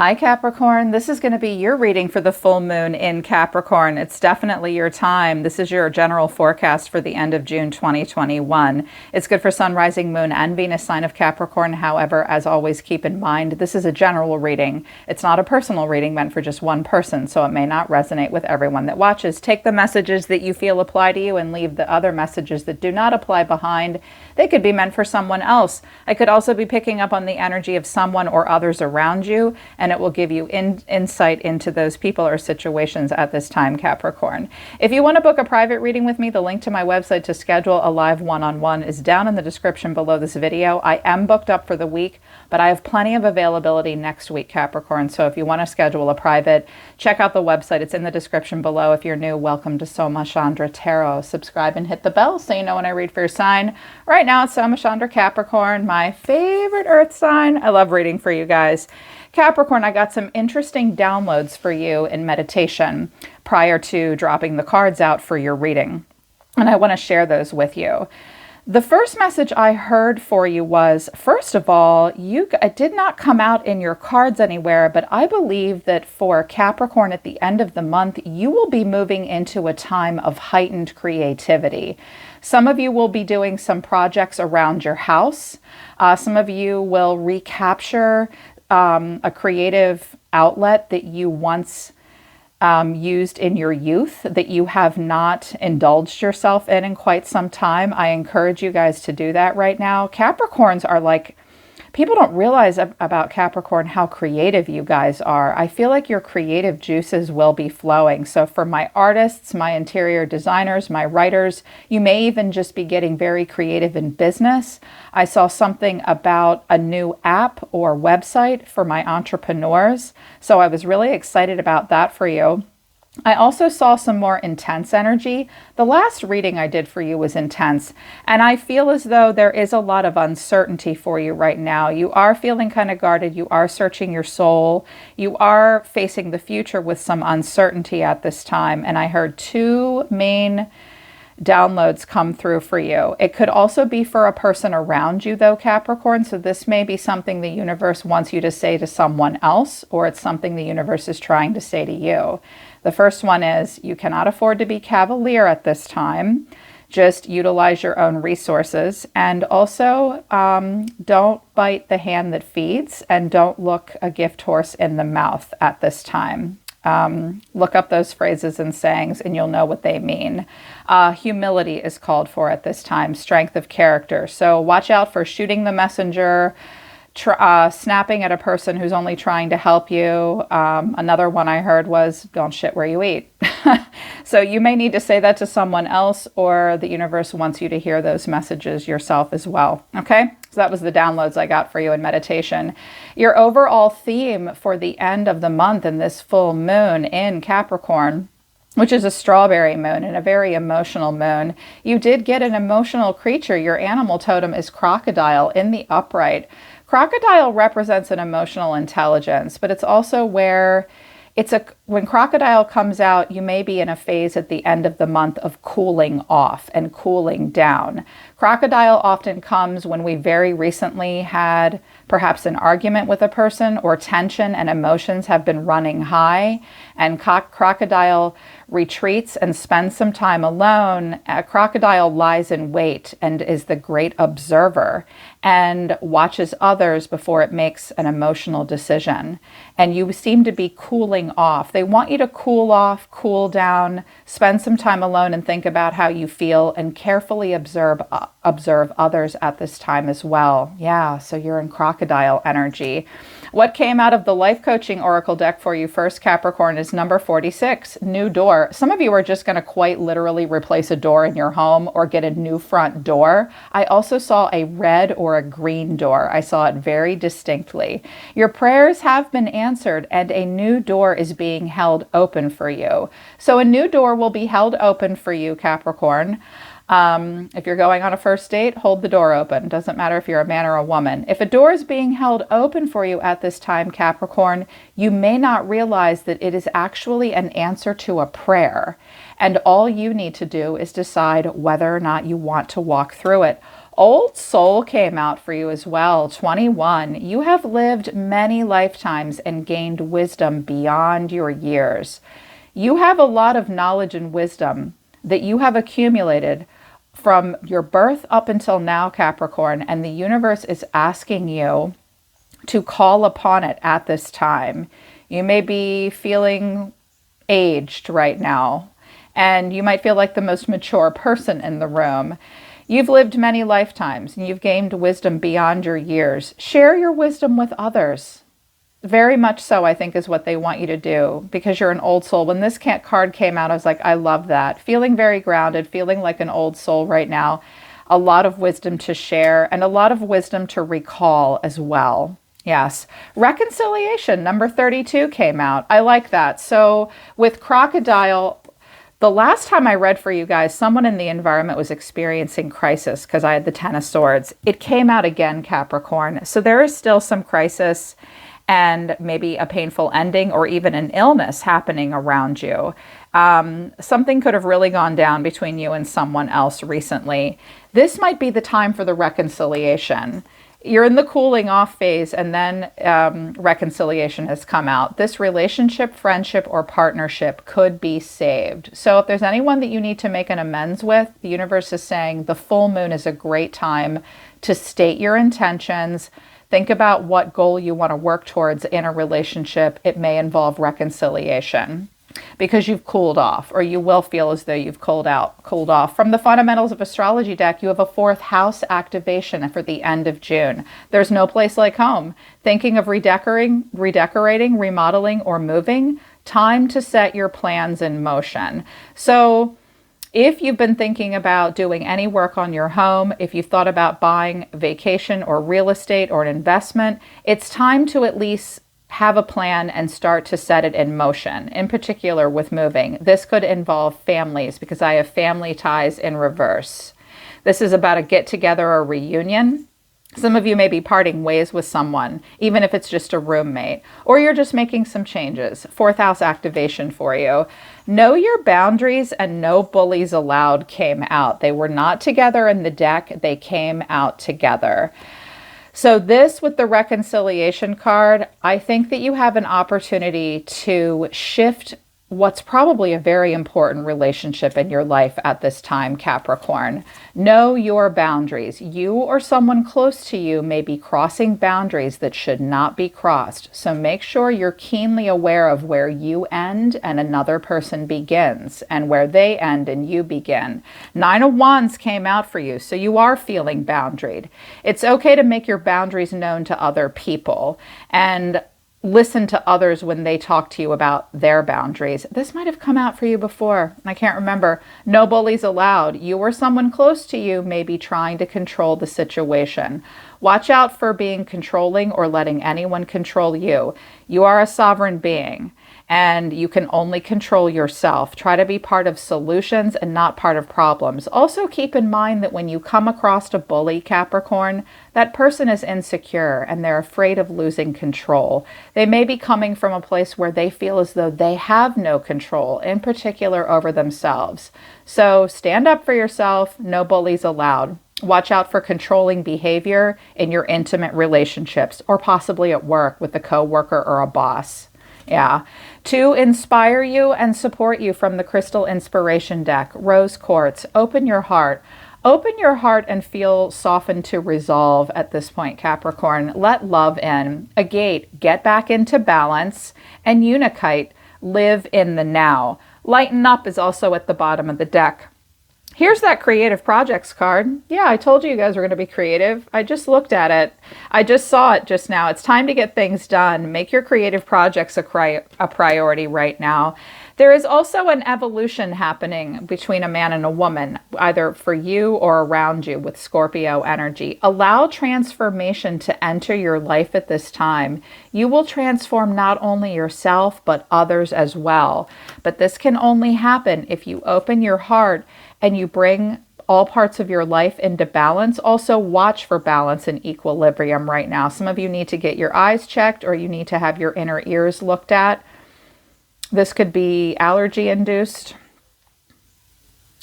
Hi Capricorn, this is going to be your reading for the full moon in Capricorn. It's definitely your time. This is your general forecast for the end of June 2021. It's good for Sun, Rising, Moon, and Venus sign of Capricorn. However, as always, keep in mind, this is a general reading. It's not a personal reading meant for just one person, so it may not resonate with everyone that watches. Take the messages that you feel apply to you and leave the other messages that do not apply behind. They could be meant for someone else. I could also be picking up on the energy of someone or others around you, and it will give you insight into those people or situations at this time, Capricorn. If you want to book a private reading with me, the link to my website to schedule a live one-on-one is down in the description below this video. I am booked up for the week, but I have plenty of availability next week, Capricorn. So if you want to schedule a private, check out the website. It's in the description below. If you're new, welcome to Soma, Chandra Tarot. Subscribe and hit the bell so you know when I read for your sign. Right now, it's Soma, Chandra, Capricorn, my favorite earth sign. I love reading for you guys. Capricorn, I got some interesting downloads for you in meditation prior to dropping the cards out for your reading, and I want to share those with you. The first message I heard for you was, first of all, it did not come out in your cards anywhere, but I believe that for Capricorn at the end of the month, you will be moving into a time of heightened creativity. Some of you will be doing some projects around your house. Some of you will recapture a creative outlet that you once used in your youth that you have not indulged yourself in quite some time. I encourage you guys to do that right now. Capricorns are like, people don't realize about Capricorn how creative you guys are. I feel like your creative juices will be flowing. So for my artists, my interior designers, my writers, you may even just be getting very creative in business. I saw something about a new app or website for my entrepreneurs. So I was really excited about that for you. I also saw some more intense energy. The last reading I did for you was intense, and I feel as though there is a lot of uncertainty for you right now. You are feeling kind of guarded. You are searching your soul. You are facing the future with some uncertainty at this time, and I heard two main downloads come through for you. It could also be for a person around you though, Capricorn. So this may be something the universe wants you to say to someone else, or it's something the universe is trying to say to you. The first one is, you cannot afford to be cavalier at this time. Just utilize your own resources, and also don't bite the hand that feeds, and don't look a gift horse in the mouth at this time. Look up those phrases and sayings and you'll know what they mean. Humility is called for at this time, strength of character. So watch out for shooting the messenger, snapping at a person who's only trying to help you. Another one I heard was, don't shit where you eat. So you may need to say that to someone else, or the universe wants you to hear those messages yourself as well. Okay? So that was the downloads I got for you in meditation. Your overall theme for the end of the month and this full moon in Capricorn, which is a strawberry moon and a very emotional moon, you did get an emotional creature. Your animal totem is crocodile in the upright. Crocodile represents an emotional intelligence, but it's also where when crocodile comes out, you may be in a phase at the end of the month of cooling off and cooling down. Crocodile often comes when we very recently had perhaps an argument with a person, or tension and emotions have been running high, and crocodile retreats and spends some time alone. Crocodile lies in wait and is the great observer and watches others before it makes an emotional decision. And you seem to be cooling off. They want you to cool off, cool down, spend some time alone and think about how you feel, and carefully observe others at this time as well. Yeah, so you're in crocodile energy. What came out of the life coaching oracle deck for you first, Capricorn, is number 46, new door. Some of you are just going to quite literally replace a door in your home or get a new front door. I also saw a red or a green door. I saw it very distinctly. Your prayers have been answered and a new door is being held open for you. So a new door will be held open for you, Capricorn. If you're going on a first date, hold the door open. Doesn't matter if you're a man or a woman. If a door is being held open for you at this time, Capricorn, you may not realize that it is actually an answer to a prayer. And all you need to do is decide whether or not you want to walk through it. Old soul came out for you as well. 21. You have lived many lifetimes and gained wisdom beyond your years. You have a lot of knowledge and wisdom that you have accumulated from your birth up until now, Capricorn, and the universe is asking you to call upon it at this time. You may be feeling aged right now, and you might feel like the most mature person in the room. You've lived many lifetimes and you've gained wisdom beyond your years. Share your wisdom with others. Very much so, I think, is what they want you to do, because you're an old soul. When this card came out, I was like, I love that. Feeling very grounded, feeling like an old soul right now. A lot of wisdom to share and a lot of wisdom to recall as well. Yes. Reconciliation, number 32 came out. I like that. So with crocodile, the last time I read for you guys, someone in the environment was experiencing crisis because I had the Ten of Swords. It came out again, Capricorn. So there is still some crisis and maybe a painful ending or even an illness happening around you. Something could have really gone down between you and someone else recently. This might be the time for the reconciliation. You're in the cooling off phase, and then reconciliation has come out. This relationship, friendship, or partnership could be saved. So if there's anyone that you need to make an amends with, the universe is saying the full moon is a great time to state your intentions. Think about what goal you want to work towards in a relationship. It may involve reconciliation, because you've cooled off, or you will feel as though you've cooled off. From the Fundamentals of Astrology deck, you have a 4th house activation for the end of June. There's no place like home. Thinking of redecorating, remodeling, or moving? Time to set your plans in motion. So if you've been thinking about doing any work on your home, if you've thought about buying vacation or real estate or an investment, it's time to at least have a plan and start to set it in motion, in particular with moving. This could involve families, because I have family ties in reverse. This is about a get-together or reunion. Some of you may be parting ways with someone, even if it's just a roommate, or you're just making some changes. 4th house activation for you. Know your boundaries and no bullies allowed came out. They were not together in the deck. They came out together. So this, with the reconciliation card, I think that you have an opportunity to shift what's probably a very important relationship in your life at this time, Capricorn. Know your boundaries. You or someone close to you may be crossing boundaries that should not be crossed. So make sure you're keenly aware of where you end and another person begins, and where they end and you begin. 9 of Wands came out for you, so you are feeling boundaried. It's okay to make your boundaries known to other people, and listen to others when they talk to you about their boundaries. This might have come out for you before. I can't remember. No bullies allowed. You or someone close to you may be trying to control the situation. Watch out for being controlling or letting anyone control you. You are a sovereign being, and you can only control yourself. Try to be part of solutions and not part of problems. Also keep in mind that when you come across a bully, Capricorn, that person is insecure and they're afraid of losing control. They may be coming from a place where they feel as though they have no control, in particular over themselves. So stand up for yourself. No bullies allowed. Watch out for controlling behavior in your intimate relationships, or possibly at work with a coworker or a boss. Yeah. To inspire you and support you from the Crystal Inspiration deck, Rose Quartz. Open your heart. Open your heart and feel softened to resolve at this point, Capricorn. Let love in. Agate, get back into balance. And Unikite, live in the now. Lighten up is also at the bottom of the deck. Here's that creative projects card. Yeah, I told you you guys were going to be creative. I just looked at it. I just saw it just now. It's time to get things done. Make your creative projects a priority right now. There is also an evolution happening between a man and a woman, either for you or around you, with Scorpio energy. Allow transformation to enter your life at this time. You will transform not only yourself, but others as well. But this can only happen if you open your heart and you bring all parts of your life into balance. Also watch for balance and equilibrium right now. Some of you need to get your eyes checked, or you need to have your inner ears looked at. This could be allergy induced.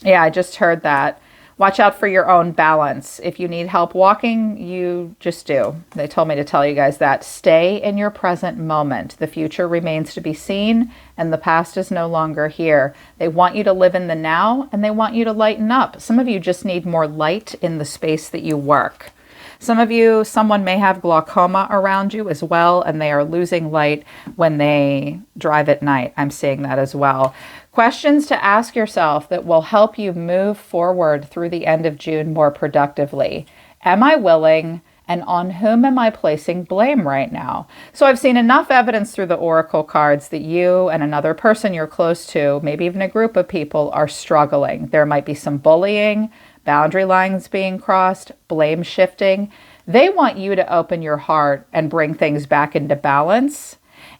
Yeah, I just heard that. Watch out for your own balance. If you need help walking, you just do. They told me to tell you guys that. Stay in your present moment. The future remains to be seen, and the past is no longer here. They want you to live in the now, and they want you to lighten up. Some of you just need more light in the space that you work. Some of you, someone may have glaucoma around you as well, and they are losing light when they drive at night. I'm seeing that as well. Questions to ask yourself that will help you move forward through the end of June more productively. Am I willing? And on whom am I placing blame right now? So I've seen enough evidence through the oracle cards that you and another person you're close to, maybe even a group of people, are struggling. There might be some bullying, boundary lines being crossed, blame shifting. They want you to open your heart and bring things back into balance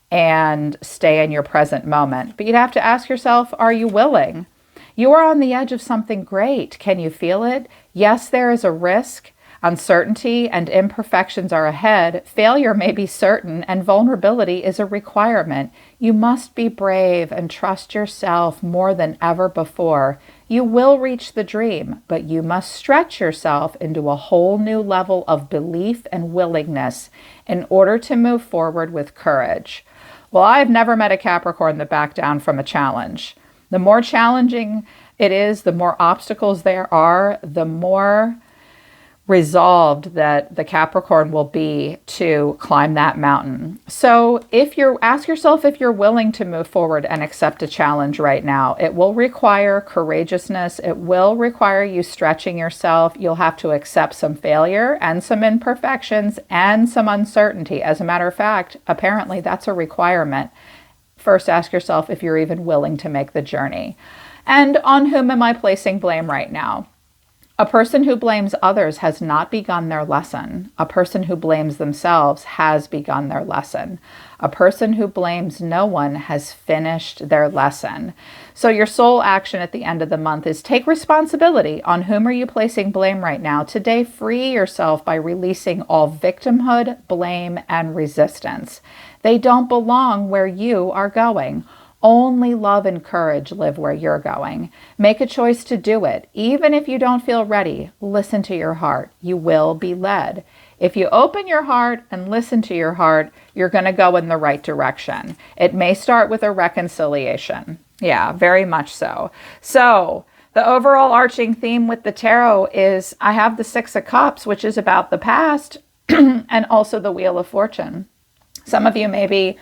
and stay in your present moment. But you'd have to ask yourself, are you willing? You are on the edge of something great. Can you feel it? Yes, there is a risk. Uncertainty and imperfections are ahead. Failure may be certain, and vulnerability is a requirement. You must be brave and trust yourself more than ever before. You will reach the dream, but you must stretch yourself into a whole new level of belief and willingness in order to move forward with courage. Well, I've never met a Capricorn that backed down from a challenge. The more challenging it is, the more obstacles there are, the more resolved that the Capricorn will be to climb that mountain. So ask yourself if you're willing to move forward and accept a challenge right now. It will require courageousness. It will require you stretching yourself. You'll have to accept some failure and some imperfections and some uncertainty. As a matter of fact, apparently that's a requirement. First, ask yourself if you're even willing to make the journey. And on whom am I placing blame right now? A person who blames others has not begun their lesson. A person who blames themselves has begun their lesson. A person who blames no one has finished their lesson. So your soul action at the end of the month is take responsibility. On whom are you placing blame right now? Today, free yourself by releasing all victimhood, blame, and resistance. They don't belong where you are going. Only love and courage live where you're going. Make a choice to do it. Even if you don't feel ready, listen to your heart. You will be led. If you open your heart and listen to your heart, you're going to go in the right direction. It may start with a reconciliation. Yeah, very much so. So the overall arching theme with the tarot is I have the Six of Cups, which is about the past, and also the Wheel of Fortune. Some of you may be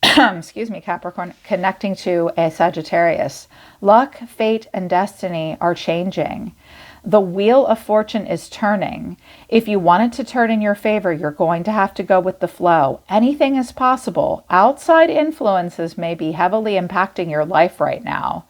excuse me, Capricorn, connecting to a Sagittarius. Luck, fate, and destiny are changing. The Wheel of Fortune is turning. If you want it to turn in your favor, you're going to have to go with the flow. Anything is possible. Outside influences may be heavily impacting your life right now.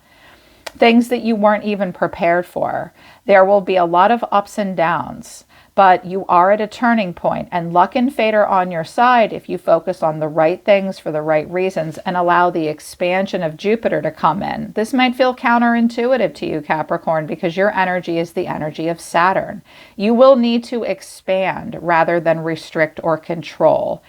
Things that you weren't even prepared for. There will be a lot of ups and downs. But you are at a turning point, and luck and fate are on your side if you focus on the right things for the right reasons and allow the expansion of Jupiter to come in. This might feel counterintuitive to you, Capricorn, because your energy is the energy of Saturn. You will need to expand rather than restrict or control.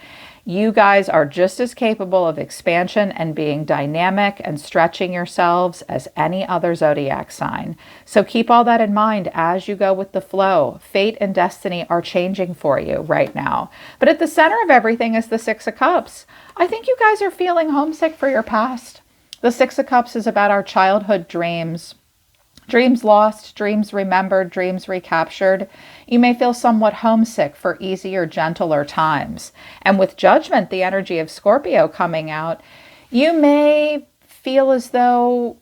You guys are just as capable of expansion and being dynamic and stretching yourselves as any other zodiac sign. So keep all that in mind as you go with the flow. Fate and destiny are changing for you right now. But at the center of everything is the Six of Cups. I think you guys are feeling homesick for your past. The Six of Cups is about our childhood dreams. Dreams lost, dreams remembered, dreams recaptured. You may feel somewhat homesick for easier, gentler times. And with Judgment, the energy of Scorpio coming out, you may feel as though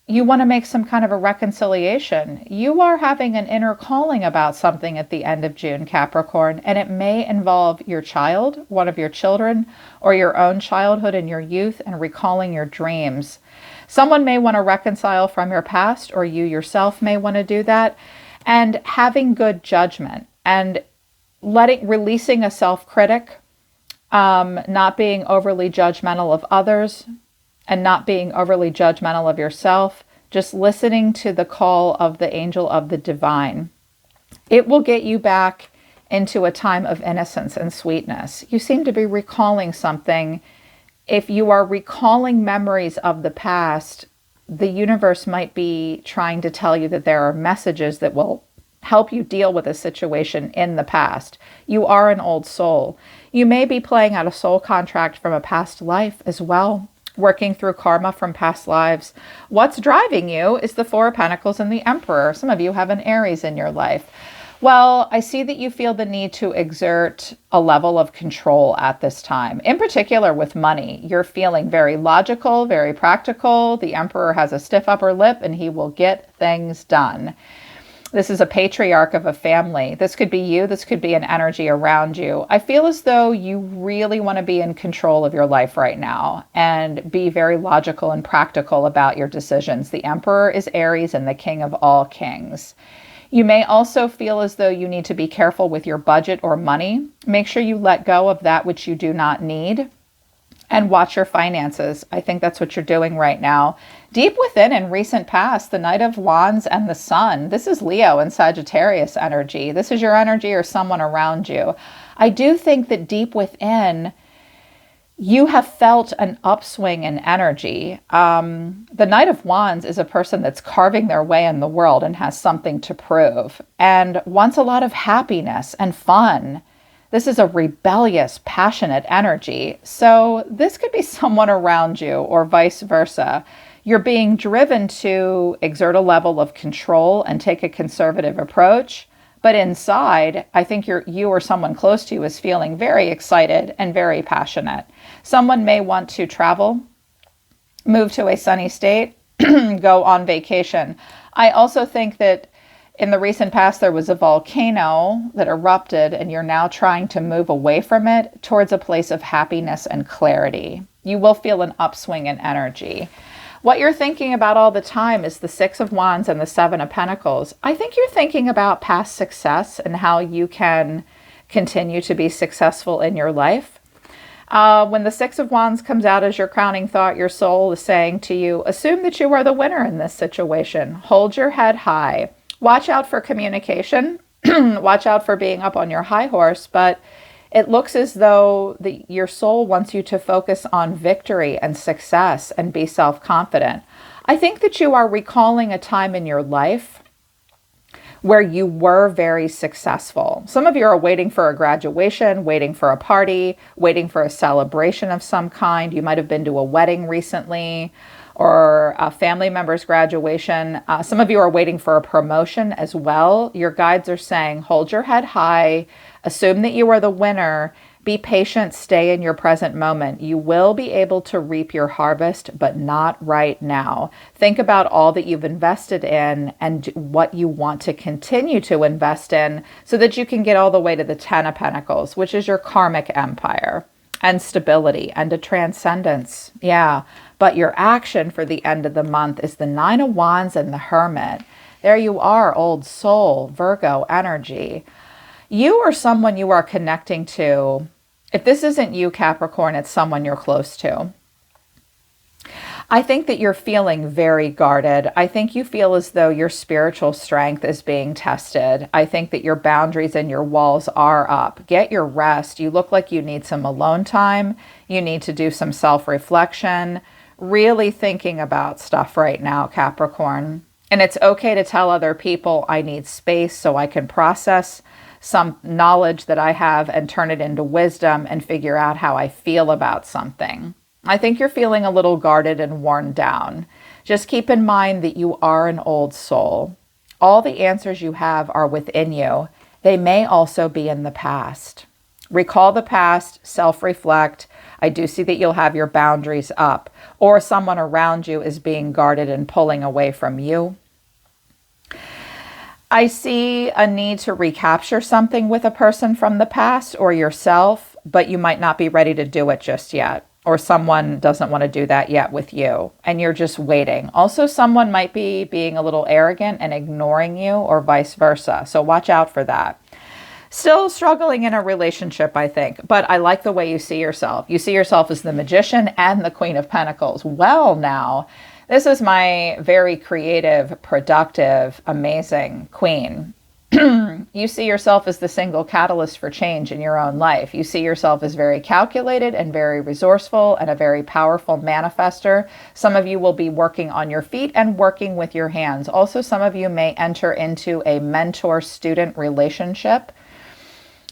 you want to make some kind of a reconciliation. You are having an inner calling about something at the end of June, Capricorn, and it may involve your child, one of your children, or your own childhood and your youth, and recalling your dreams. Someone may want to reconcile from your past, or you yourself may want to do that. And having good judgment and releasing a self-critic, not being overly judgmental of others and not being overly judgmental of yourself, just listening to the call of the angel of the divine. It will get you back into a time of innocence and sweetness. You seem to be recalling something. If you are recalling memories of the past, the universe might be trying to tell you that there are messages that will help you deal with a situation in the past. You are an old soul. You may be playing out a soul contract from a past life as well, working through karma from past lives. What's driving you is the Four of Pentacles and the Emperor. Some of you have an Aries in your life. Well, I see that you feel the need to exert a level of control at this time. In particular with money, you're feeling very logical, very practical. The Emperor has a stiff upper lip and he will get things done. This is a patriarch of a family. This could be you. This could be an energy around you. I feel as though you really want to be in control of your life right now and be very logical and practical about your decisions. The Emperor is Aries and the king of all kings. You may also feel as though you need to be careful with your budget or money. Make sure you let go of that which you do not need and watch your finances. I think that's what you're doing right now. Deep within in recent past, the Knight of Wands and the Sun. This is Leo and Sagittarius energy. This is your energy or someone around you. I do think that deep within, you have felt an upswing in energy. The Knight of Wands is a person that's carving their way in the world and has something to prove and wants a lot of happiness and fun. This is a rebellious, passionate energy. So this could be someone around you or vice versa. You're being driven to exert a level of control and take a conservative approach. But inside, I think you or someone close to you is feeling very excited and very passionate. Someone may want to travel, move to a sunny state, go on vacation. I also think that in the recent past, there was a volcano that erupted and you're now trying to move away from it towards a place of happiness and clarity. You will feel an upswing in energy. What you're thinking about all the time is the Six of Wands and the Seven of Pentacles. I think you're thinking about past success and how you can continue to be successful in your life. When the Six of Wands comes out as your crowning thought, your soul is saying to you, assume that you are the winner in this situation. Hold your head high. Watch out for communication. Watch out for being up on your high horse, but it looks as though your soul wants you to focus on victory and success and be self-confident. I think that you are recalling a time in your life where you were very successful. Some of you are waiting for a graduation, waiting for a party, waiting for a celebration of some kind. You might have been to a wedding recently or a family member's graduation. Some of you are waiting for a promotion as well. Your guides are saying, hold your head high, assume that you are the winner, be patient, stay in your present moment. You will be able to reap your harvest, but not right now. Think about all that you've invested in and what you want to continue to invest in so that you can get all the way to the Ten of Pentacles, which is your karmic empire and stability and a transcendence. Yeah. But your action for the end of the month is the Nine of Wands and the Hermit. There you are, old soul, Virgo energy. You or someone you are connecting to, if this isn't you, Capricorn, it's someone you're close to. I think that you're feeling very guarded. I think you feel as though your spiritual strength is being tested. I think that your boundaries and your walls are up. Get your rest. You look like you need some alone time. You need to do some self-reflection. Really thinking about stuff right now, Capricorn. And it's okay to tell other people, I need space so I can process some knowledge that I have and turn it into wisdom and figure out how I feel about something. I think you're feeling a little guarded and worn down. Just keep in mind that you are an old soul. All the answers you have are within you. They may also be in the past. Recall the past, self-reflect. I do see that you'll have your boundaries up, or someone around you is being guarded and pulling away from you. I see a need to recapture something with a person from the past or yourself, but you might not be ready to do it just yet, or someone doesn't want to do that yet with you, and you're just waiting. Also, someone might be being a little arrogant and ignoring you, or vice versa, so watch out for that. Still struggling in a relationship, I think, but I like the way you see yourself. You see yourself as the Magician and the Queen of Pentacles. Well, now, this is my very creative, productive, amazing queen. You see yourself as the single catalyst for change in your own life. You see yourself as very calculated and very resourceful and a very powerful manifester. Some of you will be working on your feet and working with your hands. Also, some of you may enter into a mentor-student relationship.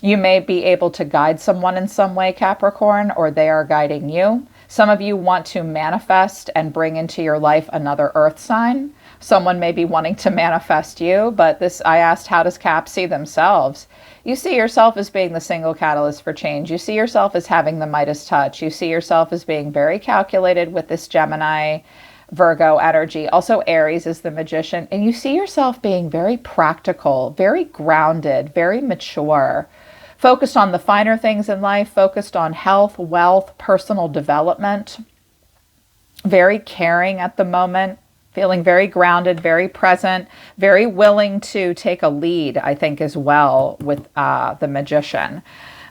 You may be able to guide someone in some way, Capricorn, or they are guiding you. Some of you want to manifest and bring into your life another earth sign. Someone may be wanting to manifest you, but I asked, how does Cap see themselves? You see yourself as being the single catalyst for change. You see yourself as having the Midas touch. You see yourself as being very calculated with this Gemini, Virgo energy. Also, Aries is the magician. And you see yourself being very practical, very grounded, very mature, focused on the finer things in life, focused on health, wealth, personal development, very caring at the moment, feeling very grounded, very present, very willing to take a lead, I think, as well with the magician.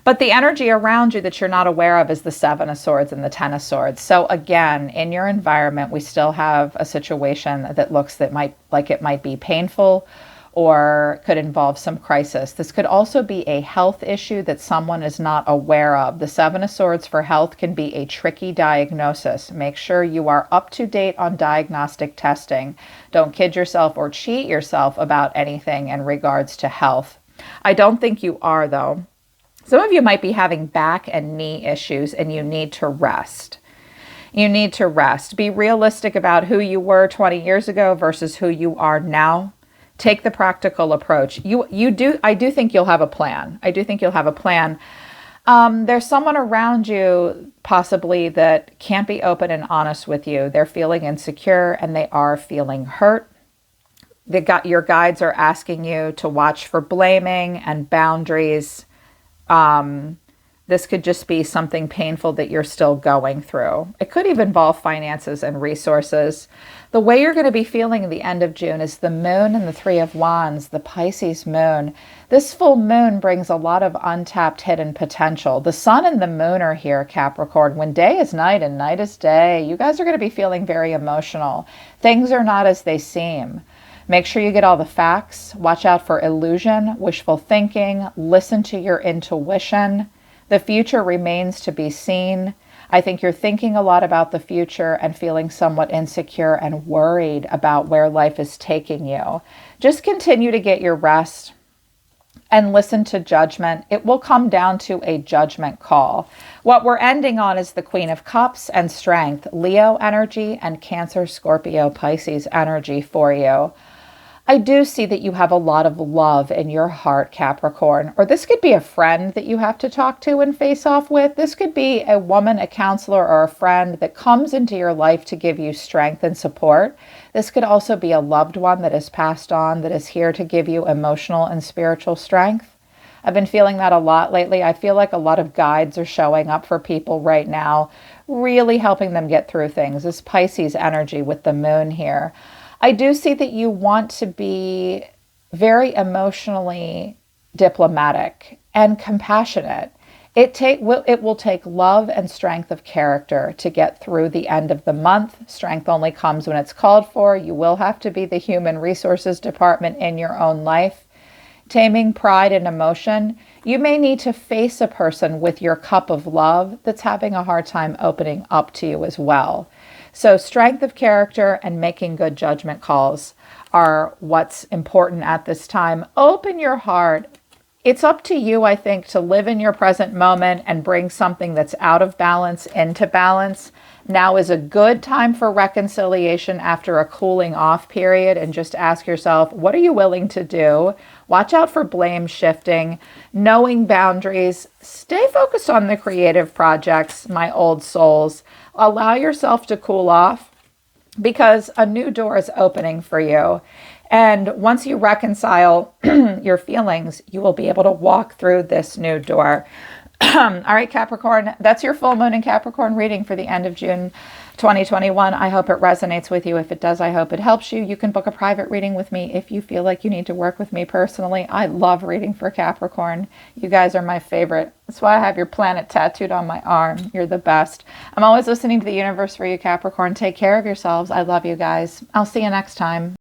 But the energy around you that you're not aware of is the Seven of Swords and the Ten of Swords. So again, in your environment, we still have a situation that looks it might be painful or could involve some crisis. This could also be a health issue that someone is not aware of. The Seven of Swords for health can be a tricky diagnosis. Make sure you are up to date on diagnostic testing. Don't kid yourself or cheat yourself about anything in regards to health. I don't think you are, though. Some of you might be having back and knee issues and you need to rest. You need to rest. Be realistic about who you were 20 years ago versus who you are now. Take the practical approach. I do think you'll have a plan. I do think you'll have a plan. There's someone around you possibly that can't be open and honest with you. They're feeling insecure and they are feeling hurt. Your guides are asking you to watch for blaming and boundaries. This could just be something painful that you're still going through. It could even involve finances and resources. The way you're going to be feeling at the end of June is the moon and the Three of Wands, the Pisces moon. This full moon brings a lot of untapped hidden potential. The sun and the moon are here, Capricorn. When day is night and night is day, you guys are going to be feeling very emotional. Things are not as they seem. Make sure you get all the facts. Watch out for illusion, wishful thinking. Listen to your intuition. The future remains to be seen. I think you're thinking a lot about the future and feeling somewhat insecure and worried about where life is taking you. Just continue to get your rest and listen to judgment. It will come down to a judgment call. What we're ending on is the Queen of Cups and Strength, Leo energy and Cancer, Scorpio, Pisces energy for you. I do see that you have a lot of love in your heart, Capricorn, or this could be a friend that you have to talk to and face off with. This could be a woman, a counselor, or a friend that comes into your life to give you strength and support. This could also be a loved one that has passed on that is here to give you emotional and spiritual strength. I've been feeling that a lot lately. I feel like a lot of guides are showing up for people right now, really helping them get through things. This Pisces energy with the moon here. I do see that you want to be very emotionally diplomatic and compassionate. It will take love and strength of character to get through the end of the month. Strength only comes when it's called for. You will have to be the human resources department in your own life. Taming pride and emotion. You may need to face a person with your cup of love that's having a hard time opening up to you as well. So strength of character and making good judgment calls are what's important at this time. Open your heart. It's up to you, I think, to live in your present moment and bring something that's out of balance into balance. Now is a good time for reconciliation after a cooling off period, and just ask yourself, what are you willing to do? Watch out for blame shifting, knowing boundaries. Stay focused on the creative projects, my old souls. Allow yourself to cool off because a new door is opening for you. And once you reconcile your feelings, you will be able to walk through this new door. All right, Capricorn, that's your full moon in Capricorn reading for the end of June 2021. I hope it resonates with you. If it does, I hope it helps you. You can book a private reading with me if you feel like you need to work with me personally. I love reading for Capricorn. You guys are my favorite. That's why I have your planet tattooed on my arm. You're the best. I'm always listening to the universe for you, Capricorn. Take care of yourselves. I love you guys. I'll see you next time.